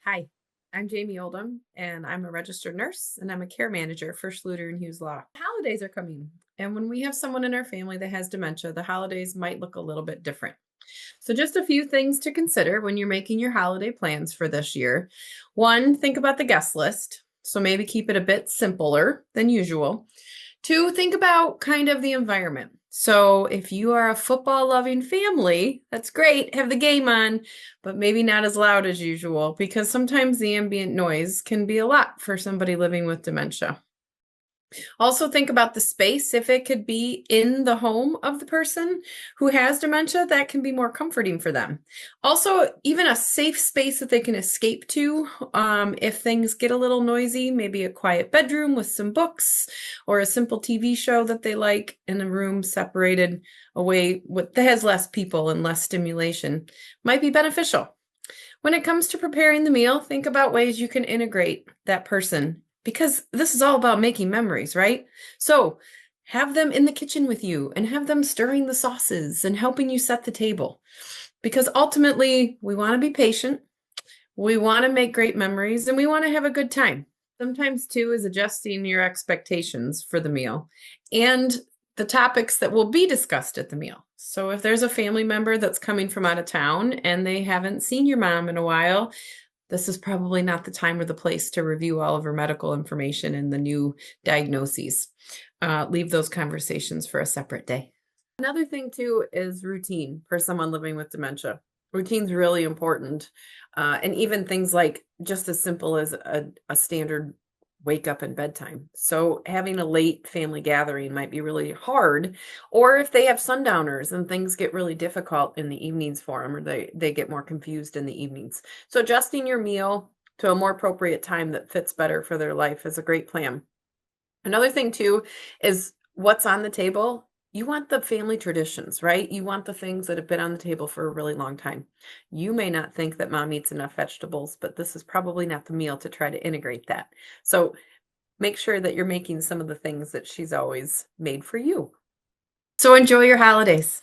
Hi, I'm Jamie Oldham, and I'm a registered nurse, and I'm a care manager for Schluter and Hughes Law. Holidays are coming, and when we have someone in our family that has dementia, the holidays might look a little bit different. So, just a few things to consider when you're making your holiday plans for this year. One, think about the guest list. So, maybe keep it a bit simpler than usual. Two, think about kind of the environment. So if you are a football loving family, that's great, have the game on, but maybe not as loud as usual because sometimes the ambient noise can be a lot for somebody living with dementia. Also, think about the space. If it could be in the home of the person who has dementia, that can be more comforting for them. Also, even a safe space that they can escape to if things get a little noisy, maybe a quiet bedroom with some books or a simple TV show that they like in a room separated away that has less people and less stimulation might be beneficial. When it comes to preparing the meal, think about ways you can integrate that person because this is all about making memories, right? So have them in the kitchen with you and have them stirring the sauces and helping you set the table. Because ultimately, we want to be patient, we want to make great memories, and we want to have a good time. Sometimes, too, is adjusting your expectations for the meal and the topics that will be discussed at the meal. So, if there's a family member that's coming from out of town and they haven't seen your mom in a while, this is probably not the time or the place to review all of her medical information and the new diagnoses. Leave those conversations for a separate day. Another thing, too, is routine for someone living with dementia. Routine's really important. And even things like just as simple as a standard wake up and bedtime. So having a late family gathering might be really hard. Or if they have sundowners and things get really difficult in the evenings for them, or they get more confused in the evenings. So adjusting your meal to a more appropriate time that fits better for their life is a great plan. Another thing too is what's on the table. You want the family traditions, right? You want the things that have been on the table for a really long time. You may not think that mom eats enough vegetables, but this is probably not the meal to try to integrate that. So make sure that you're making some of the things that she's always made for you. So enjoy your holidays.